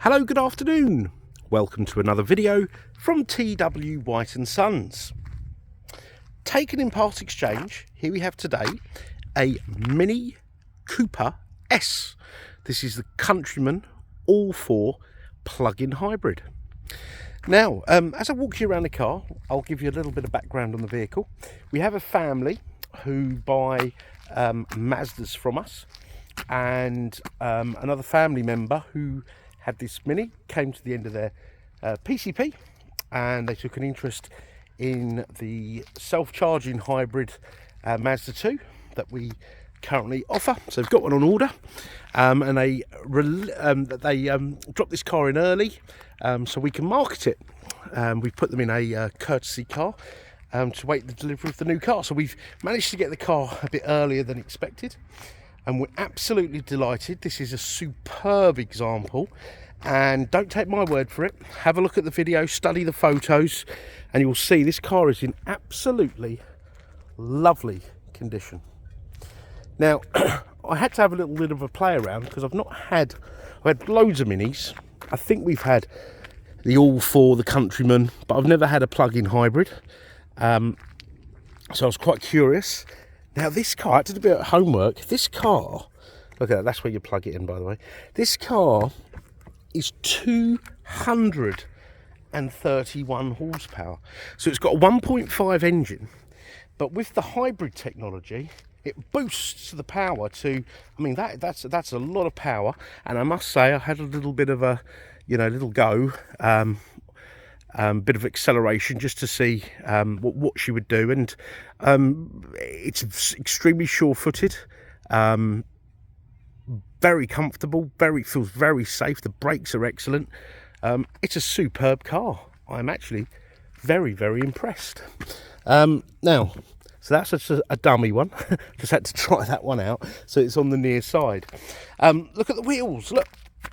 Hello, good afternoon. Welcome to another video from TW White & Sons. Taken in part exchange, here we have today a Mini Cooper S. This is the Countryman ALL4 plug-in hybrid. Now, as I walk you around the car, I'll give you a little bit of background on the vehicle. We have a family who buy Mazdas from us, and another family member who had this Mini came to the end of their PCP, and they took an interest in the self-charging hybrid Mazda 2 that we currently offer. So they've got one on order, and they dropped this car in early so we can market it. We've put them in a courtesy car to wait the delivery of the new car. So we've managed to get the car a bit earlier than expected, and we're absolutely delighted. This is a superb example, and don't take my word for it. Have a look at the video, study the photos, and you'll see this car is in absolutely lovely condition. Now, I had to have a little bit of a play around because I've had loads of Minis. I think we've had the ALL4, the Countryman, but I've never had a plug-in hybrid. So I was quite curious. Now this car, I had to do a bit of homework. This car, look at that, that's where you plug it in, by the way. This car is 231 horsepower. So it's got a 1.5 engine, but with the hybrid technology, it boosts the power to, I mean, that's a lot of power. And I must say, I had a little bit of a, little go, bit of acceleration just to see what she would do, and it's extremely sure-footed, very comfortable, feels very safe. The brakes are excellent. It's a superb car. I'm actually very impressed. Now, so that's just a dummy one. Just had to try that one out. So it's on the near side. Look at the wheels. Look,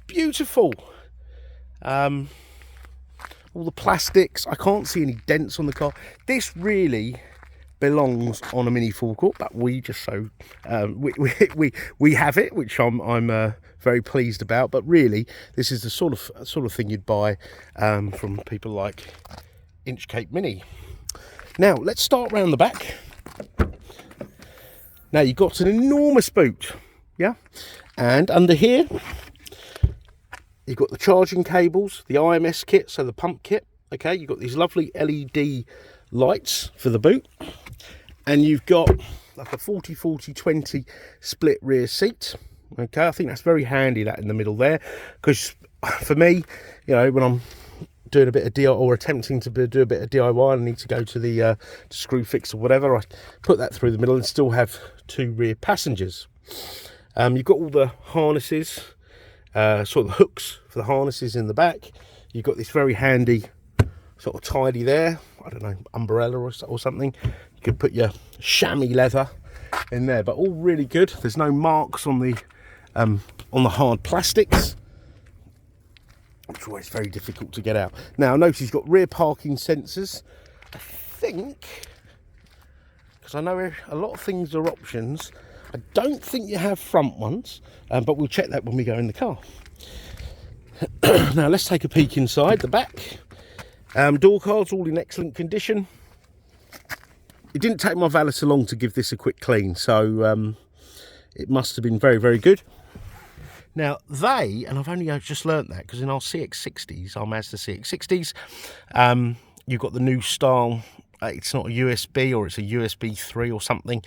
beautiful. All the plastics. I can't see any dents on the car. This really belongs on a Mini forecourt, but we just we have it, which I'm very pleased about. But really, this is the sort of thing you'd buy from people like Inchcape Mini. Now let's start round the back. Now you've got an enormous boot, yeah, and under here you've got the charging cables, the IMS kit, so the pump kit. Okay, you've got these lovely LED lights for the boot, and you've got like a 40-40-20 split rear seat. Okay, I think that's very handy, that in the middle there, because for me, when I'm doing a bit of DIY or attempting to do a bit of DIY and need to go to the screw fix or whatever, I put that through the middle and still have two rear passengers. You've got all the harnesses, sort of the hooks for the harnesses in the back. You've got this very handy sort of tidy there, I don't know, umbrella or something. You could put your chamois leather in there, but all really good. There's no marks on the hard plastics, which is always very difficult to get out. Now notice you've got rear parking sensors. I think, because I know a lot of things are options, I don't think you have front ones, but we'll check that when we go in the car. Now let's take a peek inside the back. Door cards all in excellent condition. It didn't take my valet so long to give this a quick clean, so it must have been very good. Now and I've only just learnt that because in our CX-60s, our Mazda CX-60s, you've got the new style. It's not a USB, or it's a USB 3 or something.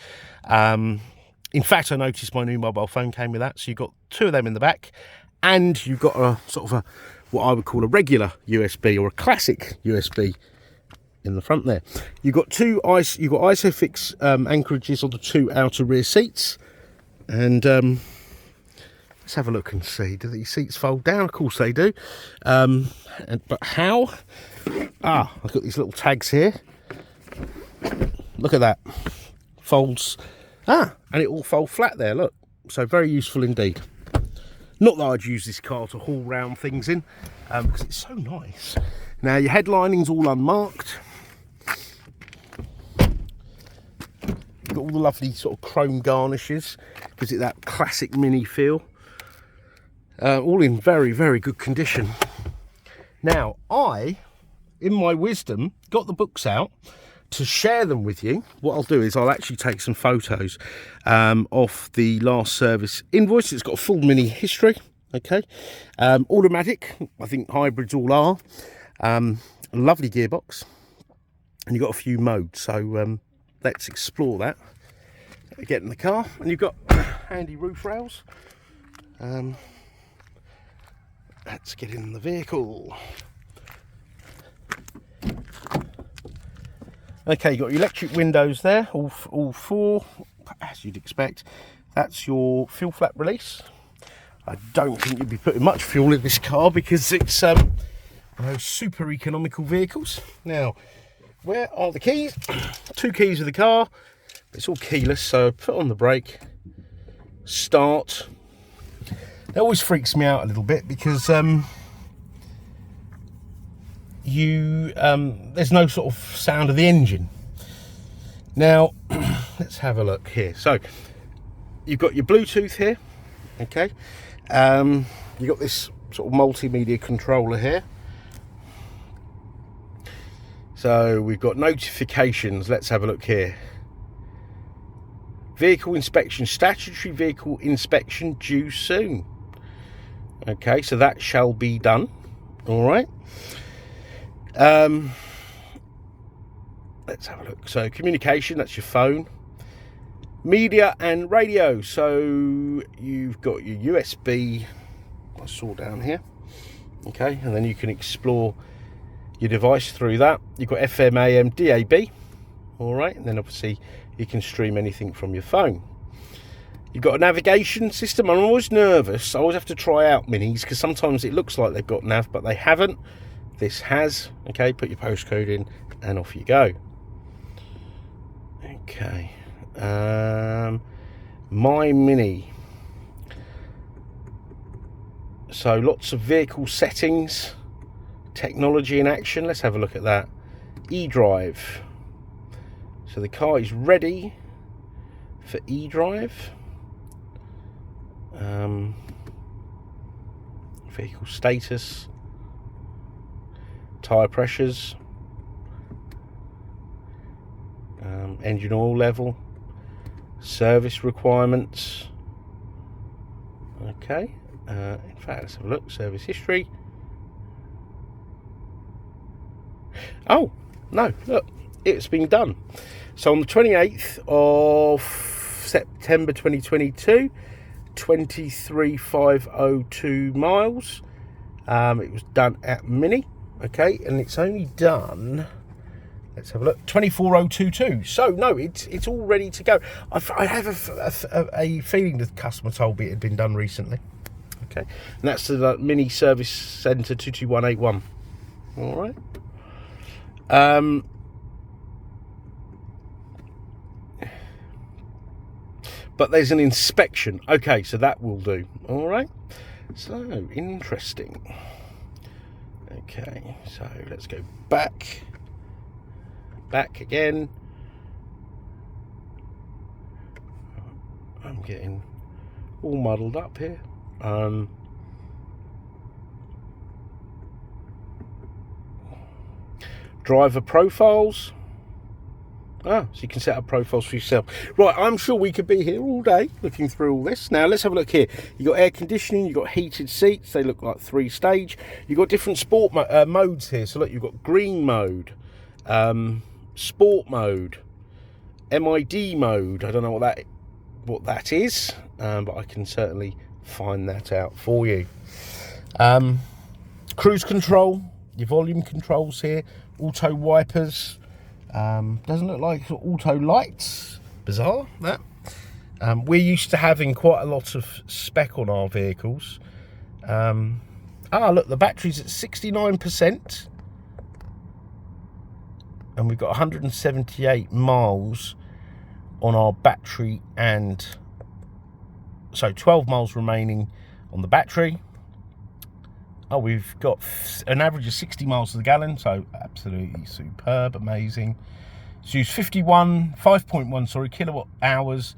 In fact, I noticed my new mobile phone came with that. So you've got two of them in the back, and you've got a sort of what I would call a regular USB or a classic USB in the front there. You've got ISOFIX anchorages on the two outer rear seats, and let's have a look and see. Do these seats fold down? Of course they do. But how? I've got these little tags here. Look at that. Folds. And it all folds flat there, look. So very useful indeed. Not that I'd use this car to haul round things in, because it's so nice. Now your headlining's all unmarked. You've got all the lovely sort of chrome garnishes, gives it that classic Mini feel. all in very, very good condition. Now, I, in my wisdom, got the books out to share them with you. What I'll do is I'll actually take some photos of the last service invoice. It's got a full MINI history, okay. Automatic, I think hybrids all are. Lovely gearbox, and you've got a few modes, so let's explore that. Get in the car, and you've got handy roof rails. Let's get in the vehicle. Okay, you've got your electric windows there, all four, as you'd expect. That's your fuel flap release. I don't think you'd be putting much fuel in this car because it's one of those super economical vehicles. Now, where are the keys? 2 keys of the car. It's all keyless, so put on the brake, start. That always freaks me out a little bit because there's no sort of sound of the engine. Now, let's have a look here. So, you've got your Bluetooth here, okay. You've got this sort of multimedia controller here. So, we've got notifications. Let's have a look here. Vehicle inspection, statutory vehicle inspection due soon. Okay, so that shall be done. All right. Let's have a look. So communication, that's your phone. Media and radio. So you've got your USB, I saw down here. Okay, and then you can explore your device through that. You've got FM, AM, DAB. All right, and then obviously you can stream anything from your phone. You've got a navigation system. I'm always nervous. I always have to try out Minis because sometimes it looks like they've got nav, but they haven't. This has. Okay, put your postcode in and off you go. Okay. My Mini. So lots of vehicle settings, technology in action. Let's have a look at that. eDrive. So the car is ready for eDrive. Vehicle status, tyre pressures, engine oil level, service requirements. Okay, in fact, let's have a look. Service history. Oh no, look, it's been done. So on the 28th of September 2022, 23,502 miles. It was done at Mini. Okay, and it's only done, let's have a look, 24,022. So no, it's all ready to go. I have a feeling the customer told me it had been done recently. Okay, and that's the Mini Service Centre 22181. All right. But there's an inspection. Okay, so that will do. All right. So interesting. Okay, so let's go back again. I'm getting all muddled up here. Driver profiles. So you can set up profiles for yourself. Right, I'm sure we could be here all day looking through all this. Now, let's have a look here. You've got air conditioning, you've got heated seats. They look like 3-stage. You've got different sport modes here. So look, you've got green mode, sport mode, MID mode. I don't know what that is, but I can certainly find that out for you. Cruise control, your volume controls here, auto wipers. Doesn't look like auto lights. Bizarre, that. We're used to having quite a lot of spec on our vehicles. Look, the battery's at 69%. And we've got 178 miles on our battery, and so 12 miles remaining on the battery. We've got an average of 60 miles to the gallon, so absolutely superb, amazing. It's used 5.1 kilowatt hours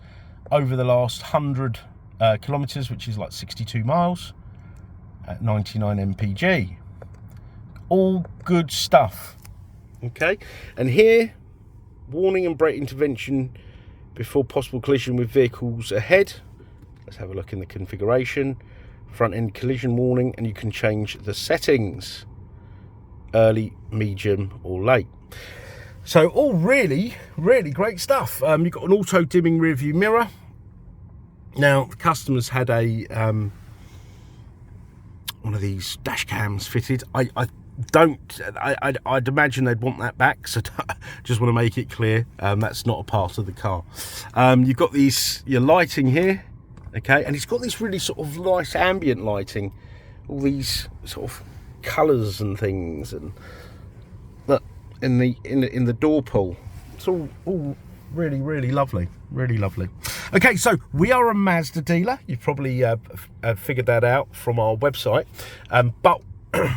over the last 100 kilometers, which is like 62 miles. at 99 mpg. All good stuff. Okay, and here, warning and brake intervention before possible collision with vehicles ahead. Let's have a look in the configuration. Front end collision warning, and you can change the settings, early, medium or late. So all really great stuff. You've got an auto dimming rear view mirror. Now the customers had a one of these dash cams fitted. I'd imagine they'd want that back, so just want to make it clear that's not a part of the car. You've got your lighting here, okay, and it's got this really sort of nice ambient lighting, all these sort of colours and things, and look in the door pull. It's all really lovely, really lovely. Okay, so we are a Mazda dealer. You've probably figured that out from our website, but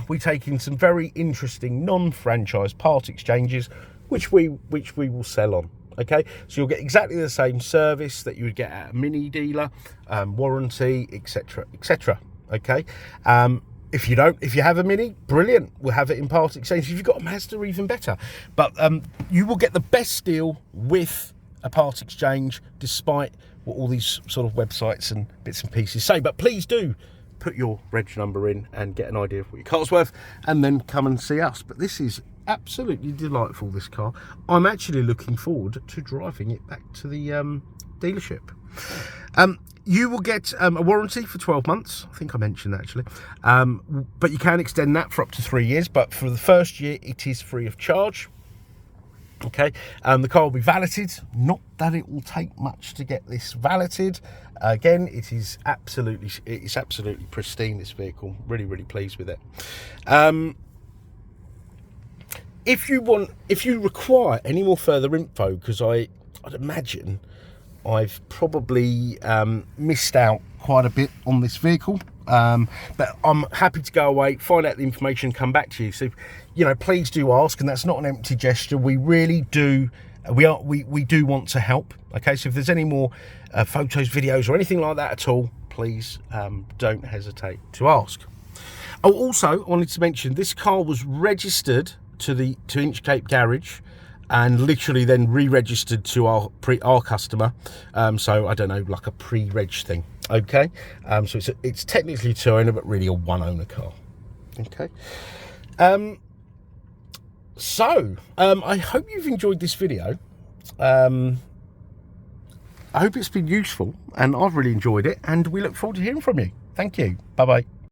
we take in some very interesting non-franchise part exchanges, which we will sell on. Okay, so you'll get exactly the same service that you would get at a Mini dealer, warranty, etc, etc. Okay, if you have a Mini, brilliant, we'll have it in part exchange. If you've got a Mazda, even better. But you will get the best deal with a part exchange, despite what all these sort of websites and bits and pieces say. But please do put your reg number in and get an idea of what your car's worth, and then come and see us. But this is absolutely delightful, this car. I'm actually looking forward to driving it back to the dealership. You will get a warranty for 12 months. I think I mentioned that actually. But you can extend that for up to 3 years. But for the first year, it is free of charge. Okay, the car will be valeted. Not that it will take much to get this valeted. Again, it's absolutely pristine, this vehicle. Really pleased with it. If you require any more further info, because I'd imagine I've probably missed out quite a bit on this vehicle, but I'm happy to go away, find out the information, come back to you. So, you know, please do ask, and that's not an empty gesture. We really do. We do want to help. Okay, so if there's any more photos, videos, or anything like that at all, please don't hesitate to ask. Oh, also, I wanted to mention this car was registered to Inchcape Garage, and literally then re-registered to our customer. So I don't know, like a pre-reg thing. Okay, so it's technically two owner, but really a one owner car. Okay. So I hope you've enjoyed this video. I hope it's been useful, and I've really enjoyed it, and we look forward to hearing from you. Thank you. Bye bye.